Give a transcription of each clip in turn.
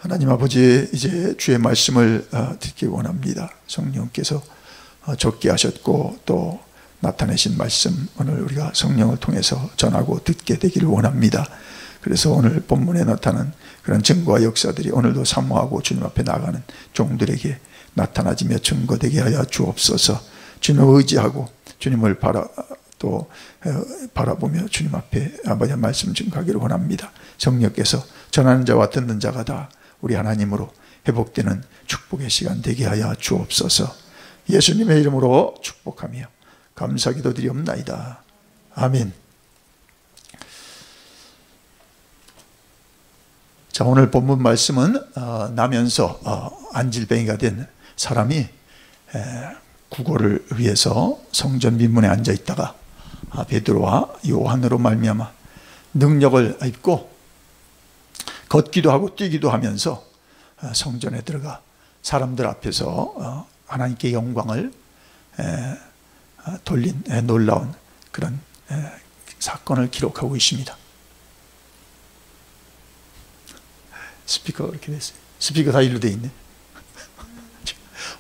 하나님 아버지, 이제 주의 말씀을 듣기 원합니다. 성령께서 적게 하셨고 또 나타내신 말씀, 오늘 우리가 성령을 통해서 전하고 듣게 되기를 원합니다. 그래서 오늘 본문에 나타난 그런 증거와 역사들이 오늘도 사모하고 주님 앞에 나가는 종들에게 나타나지며 증거되게 하여 주옵소서. 주님을 의지하고 주님을 바라보며 주님 앞에 아버지의 말씀 증거하기를 원합니다. 성령께서 전하는 자와 듣는 자가 다 우리 하나님으로 회복되는 축복의 시간 되게 하여 주옵소서. 예수님의 이름으로 축복하며 감사기도 드리옵나이다. 아멘. 자, 오늘 본문 말씀은 나면서 안질뱅이가 된 사람이 구걸을 위해서 성전 민문에 앉아 있다가 베드로와 요한으로 말미암아 능력을 입고 걷기도 하고 뛰기도 하면서 성전에 들어가 사람들 앞에서 하나님께 영광을 돌린 놀라운 그런 사건을 기록하고 있습니다. 스피커가 이렇게 됐어요. 스피커 다 일로 돼 있네.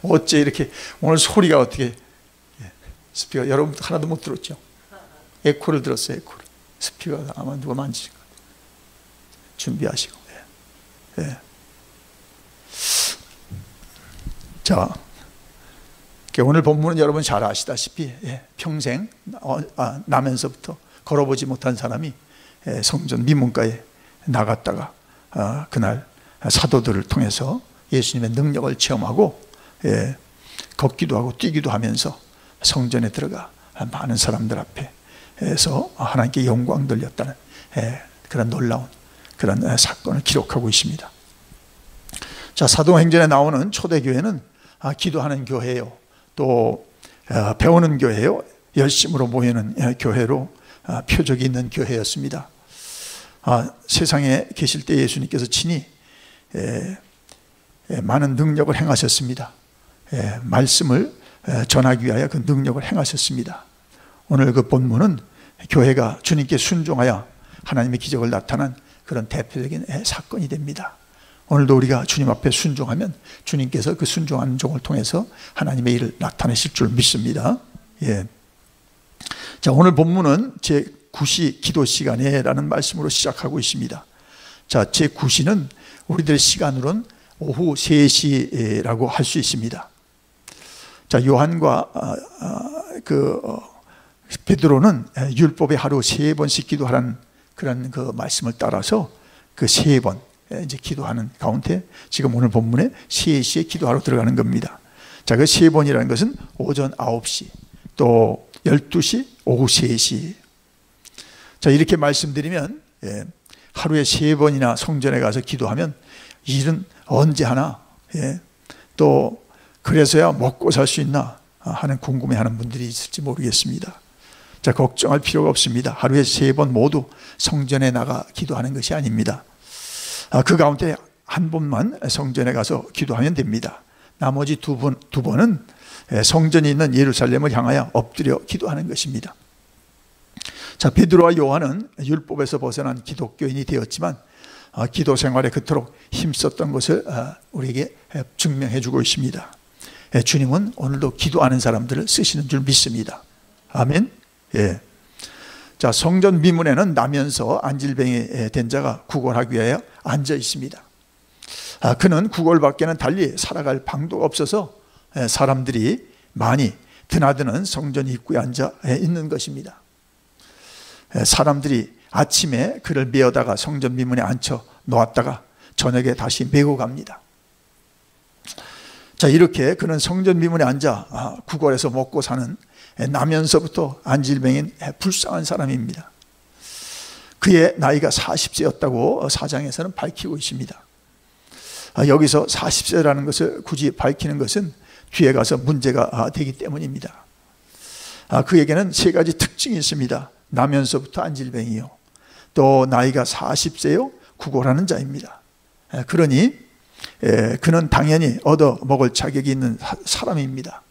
어째 이렇게 오늘 소리가 어떻게, 스피커 여러분 하나도 못 들었죠? 에코를 들었어요. 에코를. 스피커가 아마 누가 만지신 것 같아요. 준비하시고. 예. 자, 오늘 본문은 여러분 잘 아시다시피 평생 나면서부터 걸어보지 못한 사람이 성전 미문가에 나갔다가 그날 사도들을 통해서 예수님의 능력을 체험하고 걷기도 하고 뛰기도 하면서 성전에 들어가 많은 사람들 앞에서 하나님께 영광 돌렸다는 그런 놀라운 그런 사건을 기록하고 있습니다. 자, 사도행전에 나오는 초대교회는 기도하는 교회요, 또 배우는 교회요, 열심으로 모이는 교회로 표적이 있는 교회였습니다. 세상에 계실 때 예수님께서 친히 많은 능력을 행하셨습니다. 말씀을 전하기 위하여 그 능력을 행하셨습니다. 오늘 그 본문은 교회가 주님께 순종하여 하나님의 기적을 나타난 그런 대표적인 사건이 됩니다. 오늘도 우리가 주님 앞에 순종하면 주님께서 그 순종하는 종을 통해서 하나님의 일을 나타내실 줄 믿습니다. 자, 오늘 본문은 제9시 기도 시간에라는 말씀으로 시작하고 있습니다. 자, 제9시는 우리들의 시간으로는 오후 3시라고 할 수 있습니다. 자, 요한과 베드로는 율법에 하루 3번씩 기도하라는 그런 그 말씀을 따라서 그 3번 이제 기도하는 가운데 지금 오늘 본문에 3시에 기도하러 들어가는 겁니다. 자, 그 3번이라는 것은 오전 9시, 또 12시, 오후 3시. 자, 이렇게 말씀드리면 하루에 3번이나 성전에 가서 기도하면 일은 언제 하나, 또 그래서야 먹고 살 수 있나 하는 궁금해하는 분들이 있을지 모르겠습니다. 자, 걱정할 필요가 없습니다. 하루에 3번 모두 성전에 나가 기도하는 것이 아닙니다. 그 가운데 한 번만 성전에 가서 기도하면 됩니다. 나머지 두 번은 성전이 있는 예루살렘을 향하여 엎드려 기도하는 것입니다. 자, 베드로와 요한은 율법에서 벗어난 기독교인이 되었지만 기도 생활에 그토록 힘썼던 것을 우리에게 증명해 주고 있습니다. 주님은 오늘도 기도하는 사람들을 쓰시는 줄 믿습니다. 아멘. 자, 성전 미문에는 나면서 안질뱅이 된 자가 구걸하기 위하여 앉아 있습니다. 그는 구걸밖에는 달리 살아갈 방도가 없어서 사람들이 많이 드나드는 성전 입구에 앉아 있는 것입니다. 사람들이 아침에 그를 메어다가 성전 미문에 앉혀 놓았다가 저녁에 다시 메고 갑니다. 자, 이렇게 그는 성전 미문에 앉아 구걸해서 먹고 사는 나면서부터 안질뱅인 불쌍한 사람입니다. 그의 나이가 40세였다고 사장에서는 밝히고 있습니다. 여기서 40세라는 것을 굳이 밝히는 것은 뒤에 가서 문제가 되기 때문입니다. 그에게는 3가지 특징이 있습니다. 나면서부터 안질뱅이요, 또 나이가 40세요, 구걸하는 자입니다. 그러니 그는 당연히 얻어먹을 자격이 있는 사람입니다.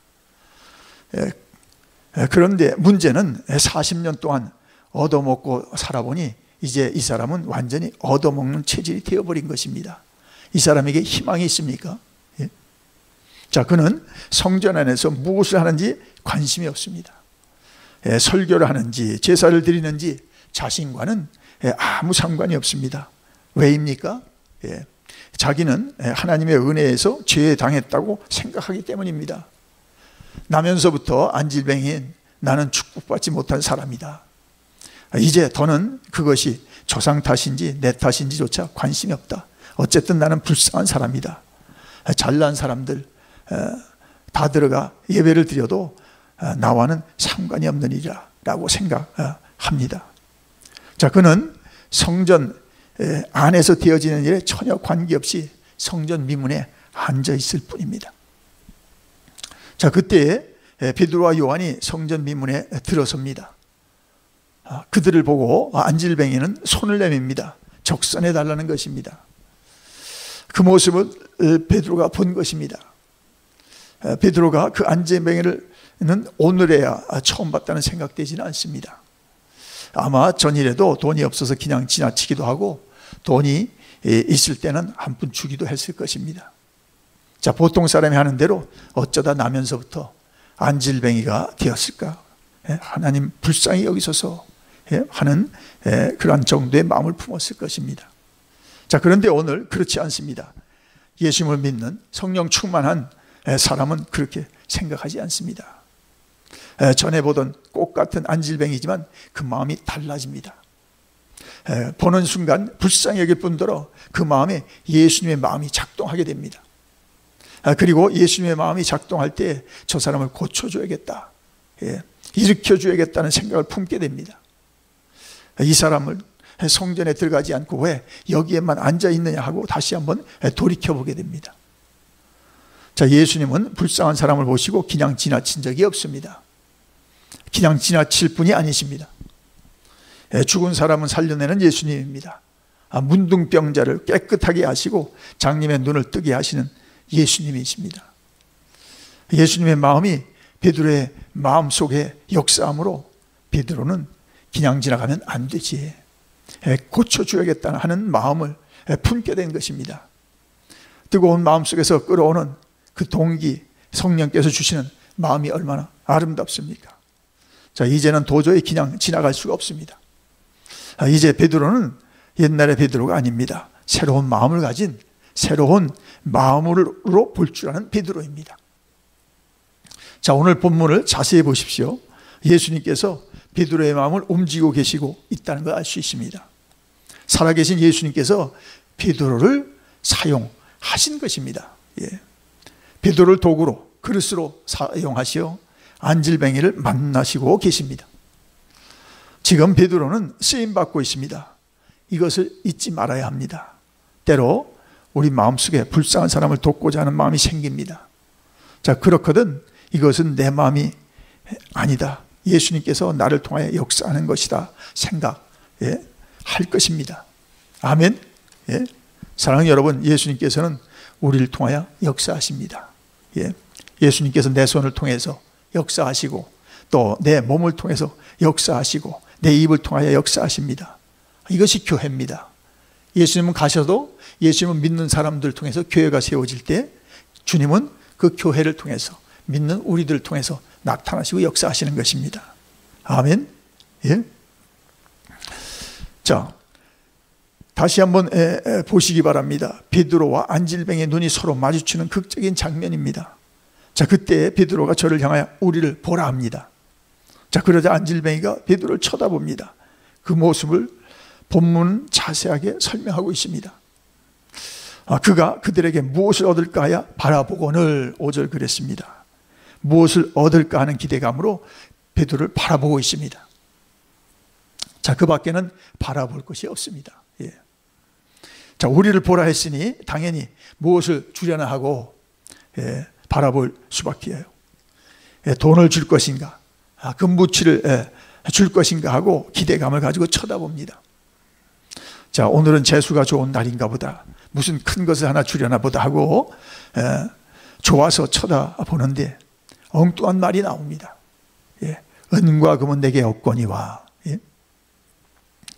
그런데 문제는 40년 동안 얻어먹고 살아보니 이제 이 사람은 완전히 얻어먹는 체질이 되어버린 것입니다. 이 사람에게 희망이 있습니까? 예. 자, 그는 성전 안에서 무엇을 하는지 관심이 없습니다. 예, 설교를 하는지 제사를 드리는지 자신과는 아무 상관이 없습니다. 왜입니까? 예, 자기는 하나님의 은혜에서 죄에 당했다고 생각하기 때문입니다. 나면서부터 안질뱅이인 나는 축복받지 못한 사람이다. 이제 더는 그것이 조상 탓인지 내 탓인지조차 관심이 없다. 어쨌든 나는 불쌍한 사람이다. 잘난 사람들 다 들어가 예배를 드려도 나와는 상관이 없는 일이라 라고 생각합니다. 자, 그는 성전 안에서 되어지는 일에 전혀 관계없이 성전 미문에 앉아 있을 뿐입니다. 자, 그때 베드로와 요한이 성전 미문에 들어섭니다. 그들을 보고 안질뱅이는 손을 내밉니다. 적선해 달라는 것입니다. 그 모습을 베드로가 본 것입니다. 베드로가 그 안질뱅이는 오늘에야 처음 봤다는 생각되지는 않습니다. 아마 전일에도 돈이 없어서 그냥 지나치기도 하고 돈이 있을 때는 한 푼 주기도 했을 것입니다. 자, 보통 사람이 하는 대로 어쩌다 나면서부터 안질뱅이가 되었을까? 하나님 불쌍히 여기소서 하는 그런 정도의 마음을 품었을 것입니다. 자, 그런데 오늘 그렇지 않습니다. 예수님을 믿는 성령 충만한 사람은 그렇게 생각하지 않습니다. 전에 보던 꽃 같은 안질뱅이지만 그 마음이 달라집니다. 보는 순간 불쌍히 여길 뿐더러 그 마음에 예수님의 마음이 작동하게 됩니다. 그리고 예수님의 마음이 작동할 때 저 사람을 고쳐줘야겠다, 일으켜줘야겠다는 생각을 품게 됩니다. 이 사람을 성전에 들어가지 않고 왜 여기에만 앉아있느냐 하고 다시 한번 돌이켜보게 됩니다. 자, 예수님은 불쌍한 사람을 보시고 그냥 지나친 적이 없습니다. 그냥 지나칠 분이 아니십니다. 죽은 사람은 살려내는 예수님입니다. 문둥병자를 깨끗하게 하시고 장님의 눈을 뜨게 하시는 예수님이십니다. 예수님의 마음이 베드로의 마음속에 역사함으로 베드로는 그냥 지나가면 안 되지, 고쳐줘야겠다 하는 마음을 품게 된 것입니다. 뜨거운 마음속에서 끌어오는 그 동기, 성령께서 주시는 마음이 얼마나 아름답습니까? 자, 이제는 도저히 그냥 지나갈 수가 없습니다. 이제 베드로는 옛날의 베드로가 아닙니다. 새로운 마음을 가진 새로운 마음으로 볼 줄 아는 베드로입니다. 자, 오늘 본문을 자세히 보십시오. 예수님께서 베드로의 마음을 움직이고 계시고 있다는 걸 알 수 있습니다. 살아계신 예수님께서 베드로를 사용하신 것입니다. 베드로를 도구로, 그릇으로 사용하시어 안질뱅이를 만나시고 계십니다. 지금 베드로는 쓰임받고 있습니다. 이것을 잊지 말아야 합니다. 때로 우리 마음속에 불쌍한 사람을 돕고자 하는 마음이 생깁니다. 자, 그렇거든 이것은 내 마음이 아니다, 예수님께서 나를 통하여 역사하는 것이다 생각할 것입니다. 아멘. 사랑하는 여러분, 예수님께서는 우리를 통하여 역사하십니다. 예수님께서 내 손을 통해서 역사하시고 또 내 몸을 통해서 역사하시고 내 입을 통하여 역사하십니다. 이것이 교회입니다. 예수님은 가셔도 예수님을 믿는 사람들 통해서 교회가 세워질 때 주님은 그 교회를 통해서 믿는 우리들을 통해서 나타나시고 역사하시는 것입니다. 아멘. 자, 다시 한번 보시기 바랍니다. 베드로와 안질뱅이의 눈이 서로 마주치는 극적인 장면입니다. 자, 그때 베드로가 저를 향하여 우리를 보라 합니다. 자, 그러자 안질뱅이가 베드로를 쳐다봅니다. 그 모습을 본문은 자세하게 설명하고 있습니다. 그가 그들에게 무엇을 얻을까 하여 바라보고는 5절 그랬습니다. 무엇을 얻을까 하는 기대감으로 베드로를 바라보고 있습니다. 자, 그 밖에는 바라볼 것이 없습니다. 자, 우리를 보라 했으니 당연히 무엇을 주려나 하고 바라볼 수밖에 해요. 돈을 줄 것인가, 금부치를 줄 것인가 하고 기대감을 가지고 쳐다봅니다. 자, 오늘은 재수가 좋은 날인가 보다, 무슨 큰 것을 하나 주려나 보다 하고 좋아서 쳐다보는데 엉뚱한 말이 나옵니다. 은과 금은 내게 없거니와.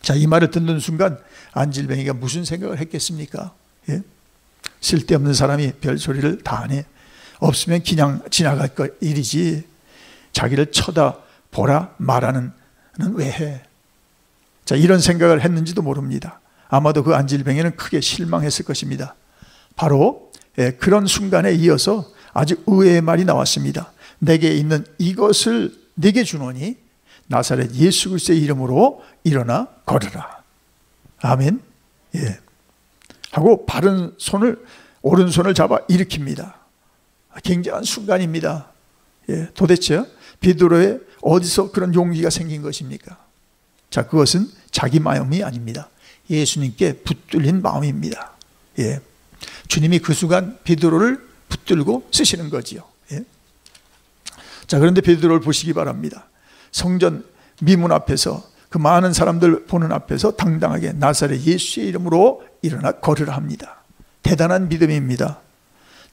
자, 이 말을 듣는 순간 안질뱅이가 무슨 생각을 했겠습니까? 쓸데없는 사람이 별소리를 다 하네. 없으면 그냥 지나갈 일이지. 자기를 쳐다보라 말하는 왜 해? 자, 이런 생각을 했는지도 모릅니다. 아마도 그 안질뱅이는 크게 실망했을 것입니다. 바로 그런 순간에 이어서 아주 의외의 말이 나왔습니다. 내게 있는 이것을 내게 주노니 나사렛 예수 그리스도의 이름으로 일어나 걸으라. 아멘. 예. 하고 바른 손을, 오른손을 잡아 일으킵니다. 굉장한 순간입니다. 예. 도대체 베드로의 어디서 그런 용기가 생긴 것입니까? 자, 그것은 자기 마음이 아닙니다. 예수님께 붙들린 마음입니다. 예. 주님이 그 순간 베드로를 붙들고 쓰시는 거지요. 예. 자, 그런데 베드로를 보시기 바랍니다. 성전 미문 앞에서, 그 많은 사람들 보는 앞에서 당당하게 나사렛 예수의 이름으로 일어나 걸으라 합니다. 대단한 믿음입니다.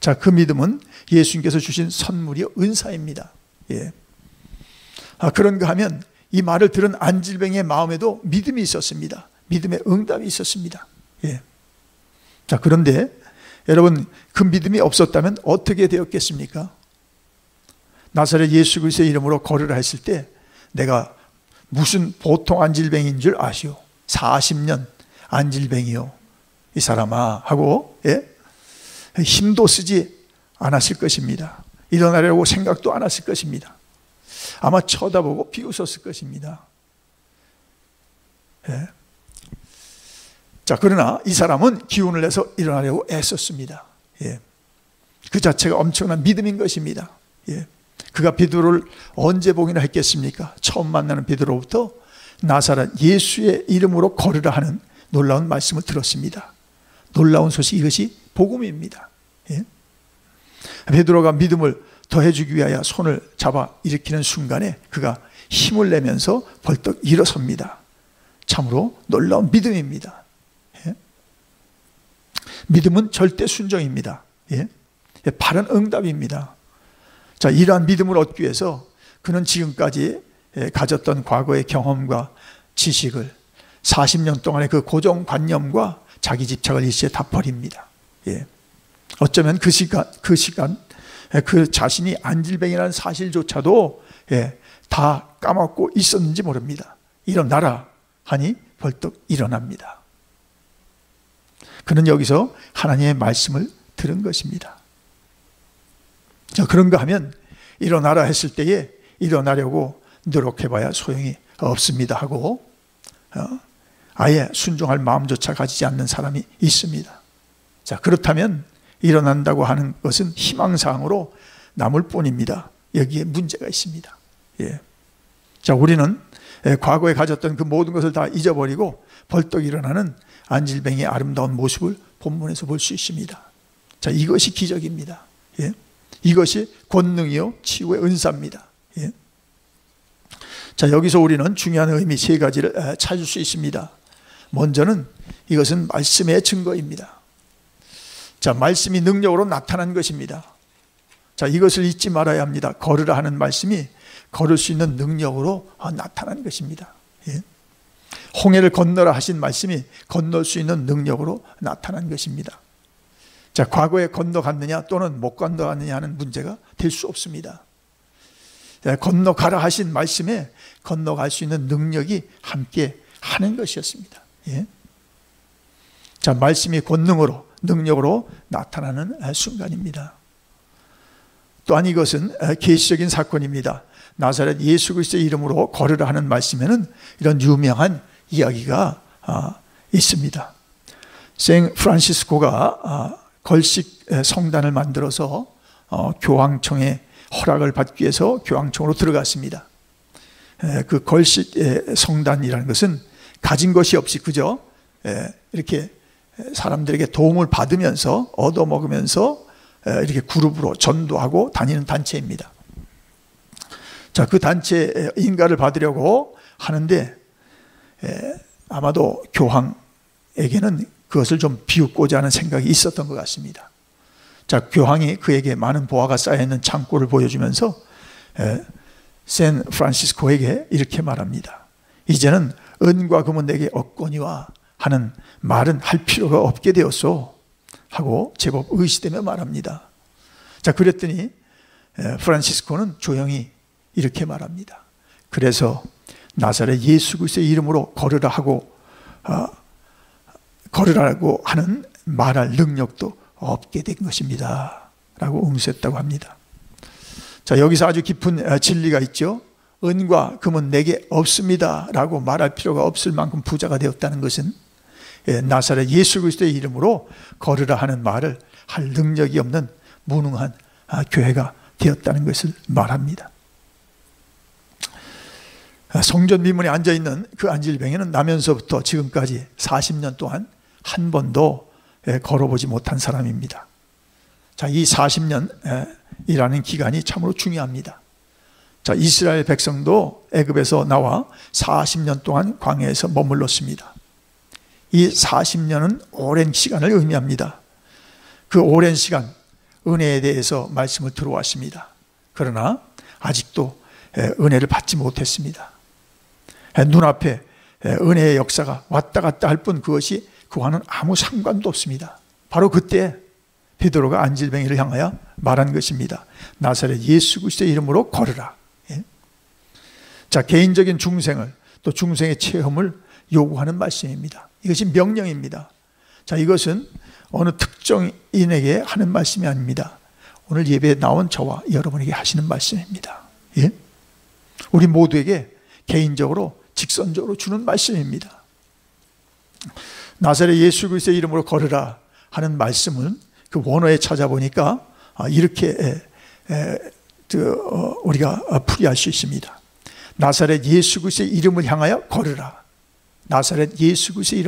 자, 그 믿음은 예수님께서 주신 선물이요, 은사입니다. 예. 그런가 하면 이 말을 들은 안질뱅이의 마음에도 믿음이 있었습니다. 믿음의 응답이 있었습니다. 예. 자, 그런데 여러분, 그 믿음이 없었다면 어떻게 되었겠습니까? 나사렛 예수 그리스도의 이름으로 걸으라 했을 때 내가 무슨 보통 안질뱅이인 줄 아시오? 40년 안질뱅이요 이 사람아 하고, 예? 힘도 쓰지 않았을 것입니다. 일어나려고 생각도 안 했을 것입니다. 아마 쳐다보고 비웃었을 것입니다. 예. 자, 그러나 이 사람은 기운을 내서 일어나려고 애썼습니다. 예. 그 자체가 엄청난 믿음인 것입니다. 예. 그가 베드로를 언제 보기나 했겠습니까? 처음 만나는 베드로부터 나사렛 예수의 이름으로 걸으라 하는 놀라운 말씀을 들었습니다. 놀라운 소식, 이것이 복음입니다. 예. 베드로가 믿음을 더해주기 위하여 손을 잡아 일으키는 순간에 그가 힘을 내면서 벌떡 일어섭니다. 참으로 놀라운 믿음입니다. 예. 믿음은 절대 순종입니다. 예. 바른 응답입니다. 자, 이러한 믿음을 얻기 위해서 그는 지금까지 가졌던 과거의 경험과 지식을 40년 동안의 그 고정관념과 자기 집착을 일시에 다 버립니다. 예. 어쩌면 그 시간 그 자신이 안질뱅이라는 사실조차도 다 까먹고 있었는지 모릅니다. 일어나라 하니 벌떡 일어납니다. 그는 여기서 하나님의 말씀을 들은 것입니다. 자, 그런가 하면 일어나라 했을 때에 일어나려고 노력해봐야 소용이 없습니다 하고 아예 순종할 마음조차 가지지 않는 사람이 있습니다. 자, 그렇다면 일어난다고 하는 것은 희망사항으로 남을 뿐입니다. 여기에 문제가 있습니다. 예. 자, 우리는 과거에 가졌던 그 모든 것을 다 잊어버리고 벌떡 일어나는 안질뱅이의 아름다운 모습을 본문에서 볼 수 있습니다. 자, 이것이 기적입니다. 예. 이것이 권능이요 치유의 은사입니다. 예. 자, 여기서 우리는 중요한 의미 세 가지를 찾을 수 있습니다. 먼저는 이것은 말씀의 증거입니다. 자, 말씀이 능력으로 나타난 것입니다. 자, 이것을 잊지 말아야 합니다. 걸으라 하는 말씀이 걸을 수 있는 능력으로 나타난 것입니다. 예. 홍해를 건너라 하신 말씀이 건널 수 있는 능력으로 나타난 것입니다. 자, 과거에 건너갔느냐 또는 못 건너갔느냐 하는 문제가 될 수 없습니다. 자, 건너가라 하신 말씀에 건너갈 수 있는 능력이 함께 하는 것이었습니다. 예. 자, 말씀이 권능으로 능력으로 나타나는 순간입니다. 또한 이것은 계시적인 사건입니다. 나사렛 예수 그리스도의 이름으로 걸으라 하는 말씀에는 이런 유명한 이야기가 있습니다. 생 프란시스코가 걸식 성단을 만들어서 교황청의 허락을 받기 위해서 교황청으로 들어갔습니다. 그 걸식 성단이라는 것은 가진 것이 없이 그저 이렇게 사람들에게 도움을 받으면서 얻어먹으면서 이렇게 그룹으로 전도하고 다니는 단체입니다. 자, 그 단체 인가를 받으려고 하는데 아마도 교황에게는 그것을 좀 비웃고자 하는 생각이 있었던 것 같습니다. 자, 교황이 그에게 많은 보화가 쌓여있는 창고를 보여주면서 샌 프란시스코에게 이렇게 말합니다. 이제는 은과 금은 내게 없거니와 하는 말은 할 필요가 없게 되었소. 하고 제법 의시되며 말합니다. 자, 그랬더니 프란시스코는 조용히 이렇게 말합니다. 그래서 나사렛 예수 그리스도의 이름으로 걸으라 하고 걸으라고 하는 말할 능력도 없게 된 것입니다 라고 응수했다고 합니다. 자, 여기서 아주 깊은 진리가 있죠. 은과 금은 내게 없습니다 라고 말할 필요가 없을 만큼 부자가 되었다는 것은 나사렛 예수 그리스도의 이름으로 걸으라 하는 말을 할 능력이 없는 무능한 교회가 되었다는 것을 말합니다. 성전 미문에 앉아있는 그 안질뱅이는 나면서부터 지금까지 40년 동안 한 번도 걸어보지 못한 사람입니다. 자, 이 40년이라는 기간이 참으로 중요합니다. 자, 이스라엘 백성도 애굽에서 나와 40년 동안 광야에서 머물렀습니다. 이 40년은 오랜 시간을 의미합니다. 그 오랜 시간 은혜에 대해서 말씀을 들어왔습니다. 그러나 아직도 은혜를 받지 못했습니다. 눈앞에 은혜의 역사가 왔다 갔다 할 뿐 그것이 그와는 아무 상관도 없습니다. 바로 그때 베드로가 안질뱅이를 향하여 말한 것입니다. 나사렛 예수 그리스도의 이름으로 걸으라. 자, 개인적인 중생을 또 중생의 체험을 요구하는 말씀입니다. 이것이 명령입니다. 자, 이것은 어느 특정인에게 하는 말씀이 아닙니다. 오늘 예배에 나온 저와 여러분에게 하시는 말씀입니다. 예? 우리 모두에게 개인적으로 직선적으로 주는 말씀입니다. 나사렛 예수 그리스도의 이름으로 걸으라 하는 말씀은 그 원어에 찾아보니까 이렇게 우리가 풀이할 수 있습니다. 나사렛 예수 그리스도의 이름을 향하여 걸으라. 나사렛 예수 그리스도의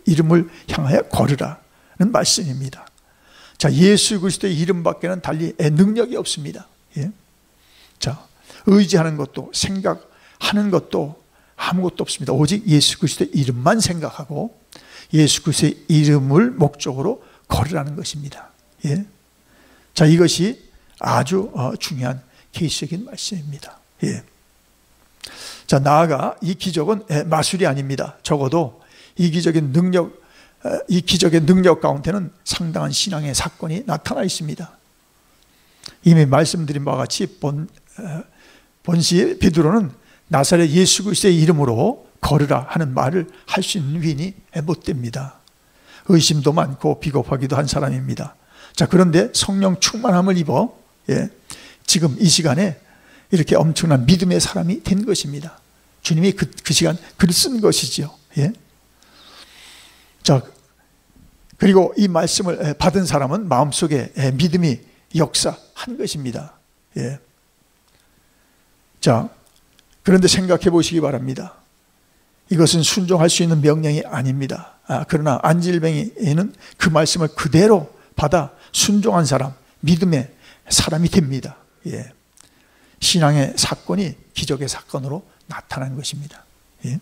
이름을 향하여 걸으라는 말씀입니다. 자, 예수 그리스도의 이름밖에는 달리 능력이 없습니다. 예? 자, 의지하는 것도 생각하는 것도 아무것도 없습니다. 오직 예수 그리스도의 이름만 생각하고 예수 그리스도의 이름을 목적으로 걸으라는 것입니다. 예? 자, 이것이 아주 중요한 계시적인 말씀입니다. 예. 자, 나아가 이 기적은 마술이 아닙니다. 적어도 이 기적의 능력 가운데는 상당한 신앙의 사건이 나타나 있습니다. 이미 말씀드린 바와 같이 본시 베드로는 나사렛 예수 그리스도의 이름으로 걸으라 하는 말을 할 수 있는 위인이 못 됩니다. 의심도 많고 비겁하기도 한 사람입니다. 자, 그런데 성령 충만함을 입어 지금 이 시간에 이렇게 엄청난 믿음의 사람이 된 것입니다. 주님이 그 시간 글을 쓴 것이지요. 예? 자, 그리고 이 말씀을 받은 사람은 마음속에 믿음이 역사한 것입니다. 예. 자, 그런데 생각해 보시기 바랍니다. 이것은 순종할 수 있는 명령이 아닙니다. 그러나 안질뱅이는 그 말씀을 그대로 받아 순종한 사람, 믿음의 사람이 됩니다. 예. 신앙의 사건이 기적의 사건으로 나타난 것입니다. 예.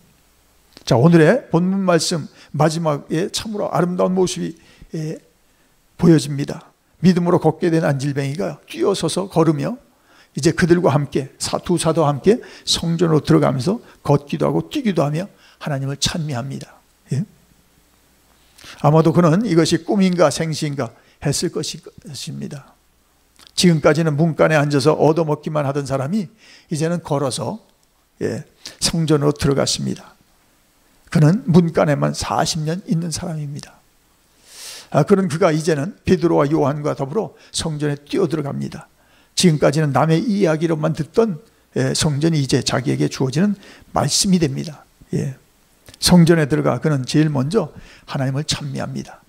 자, 오늘의 본문 말씀 마지막에 참으로 아름다운 모습이 보여집니다. 믿음으로 걷게 된 안질뱅이가 뛰어서서 걸으며 이제 그들과 함께 두 사도와 함께 성전으로 들어가면서 걷기도 하고 뛰기도 하며 하나님을 찬미합니다. 예? 아마도 그는 이것이 꿈인가 생시인가 했을 것입니다. 지금까지는 문간에 앉아서 얻어먹기만 하던 사람이 이제는 걸어서 성전으로 들어갔습니다. 그는 문간에만 40년 있는 사람입니다. 그런 그가 이제는 베드로와 요한과 더불어 성전에 뛰어들어갑니다. 지금까지는 남의 이야기로만 듣던 성전이 이제 자기에게 주어지는 말씀이 됩니다. 성전에 들어가 그는 제일 먼저 하나님을 찬미합니다.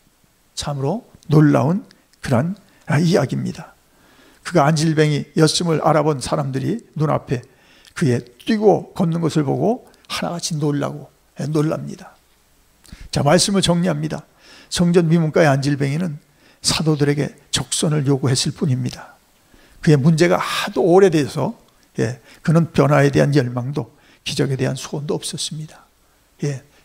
참으로 놀라운 그런 이야기입니다. 그가 안질뱅이였음을 알아본 사람들이 눈앞에 그의 뛰고 걷는 것을 보고 하나같이 놀랍니다. 자, 말씀을 정리합니다. 성전 미문가의 안질뱅이는 사도들에게 적선을 요구했을 뿐입니다. 그의 문제가 하도 오래돼서 그는 변화에 대한 열망도 기적에 대한 소원도 없었습니다.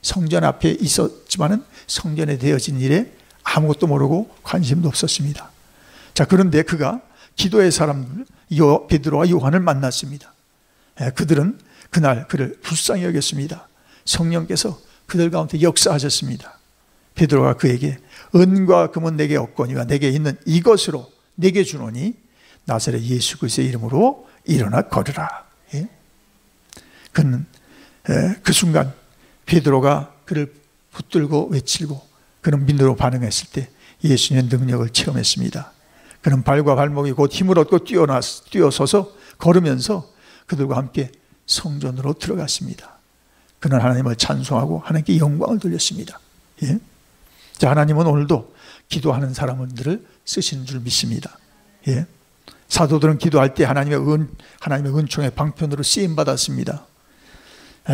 성전 앞에 있었지만은 성전에 되어진 일에 아무것도 모르고 관심도 없었습니다. 자, 그런데 그가 기도의 사람들 베드로와 요한을 만났습니다. 그들은 그날 그를 불쌍히 여겼습니다. 성령께서 그들 가운데 역사하셨습니다. 베드로가 그에게 은과 금은 내게 없거니와 내게 있는 이것으로 내게 주노니 나사렛 예수 그리스도의 이름으로 일어나 걸으라. 예? 그는 그 순간 베드로가 그를 붙들고 외치고 그는 믿음으로 반응했을 때 예수님의 능력을 체험했습니다. 그는 발과 발목이 곧 힘을 얻고 뛰어서서 걸으면서 그들과 함께 성전으로 들어갔습니다. 그는 하나님을 찬송하고 하나님께 영광을 돌렸습니다. 예? 자, 하나님은 오늘도 기도하는 사람들을 쓰시는 줄 믿습니다. 예? 사도들은 기도할 때 하나님의 은총의 방편으로 쓰임 받았습니다.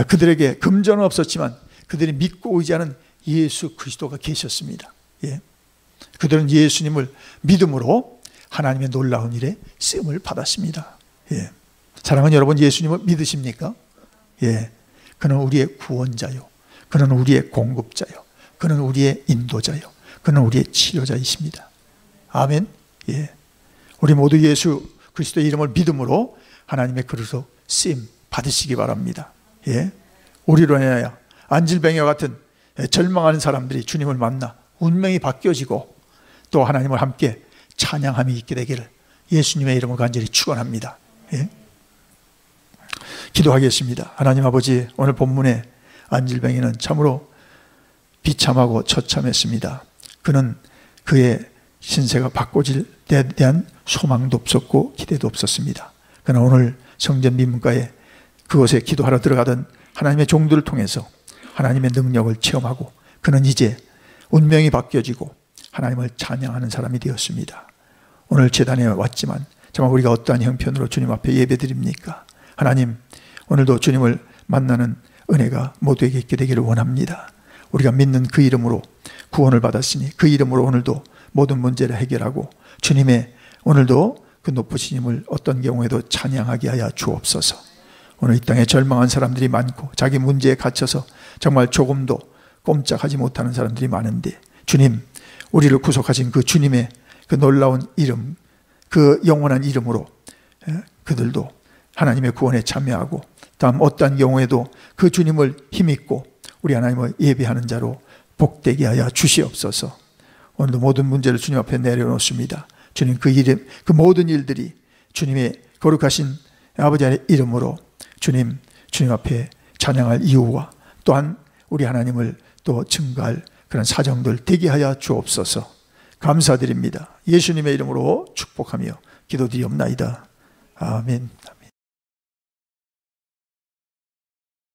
그들에게 금전은 없었지만 그들이 믿고 의지하는 예수 그리스도가 계셨습니다. 예? 그들은 예수님을 믿음으로 하나님의 놀라운 일에 쓰임을 받았습니다. 예. 사랑하는 여러분, 예수님을 믿으십니까? 예. 그는 우리의 구원자요, 그는 우리의 공급자요, 그는 우리의 인도자요, 그는 우리의 치료자이십니다. 아멘. 예. 우리 모두 예수 그리스도의 이름을 믿음으로 하나님의 그릇으로 쓰임 받으시기 바랍니다. 예. 우리로 인하여 안질병과 같은 절망하는 사람들이 주님을 만나 운명이 바뀌어지고 또 하나님을 함께 찬양함이 있게 되기를 예수님의 이름으로 간절히 축원합니다. 예? 기도하겠습니다. 하나님 아버지, 오늘 본문의 안질병이는 참으로 비참하고 처참했습니다. 그는 그의 신세가 바꿔질 때에 대한 소망도 없었고 기대도 없었습니다. 그러나 오늘 성전 민문가에 그곳에 기도하러 들어가던 하나님의 종들을 통해서 하나님의 능력을 체험하고 그는 이제 운명이 바뀌어지고 하나님을 찬양하는 사람이 되었습니다. 오늘 제단에 왔지만 정말 우리가 어떠한 형편으로 주님 앞에 예배드립니까? 하나님, 오늘도 주님을 만나는 은혜가 모두에게 있게 되기를 원합니다. 우리가 믿는 그 이름으로 구원을 받았으니 그 이름으로 오늘도 모든 문제를 해결하고 주님의 오늘도 그 높으신 힘을 어떤 경우에도 찬양하게 하여 주옵소서. 오늘 이 땅에 절망한 사람들이 많고 자기 문제에 갇혀서 정말 조금도 꼼짝하지 못하는 사람들이 많은데 주님, 우리를 구속하신 그 주님의 그 놀라운 이름, 그 영원한 이름으로 그들도 하나님의 구원에 참여하고 다음 어떠한 경우에도 그 주님을 힘입고 우리 하나님을 예배하는 자로 복되게 하여 주시옵소서. 오늘도 모든 문제를 주님 앞에 내려놓습니다. 주님, 그 이름, 그 모든 일들이 주님의 거룩하신 아버지의 이름으로 주님 앞에 찬양할 이유와 또한 우리 하나님을 또 증거할 그런 사정들 되게 하여 주옵소서. 감사드립니다. 예수님의 이름으로 축복하며 기도드리옵나이다. 아멘.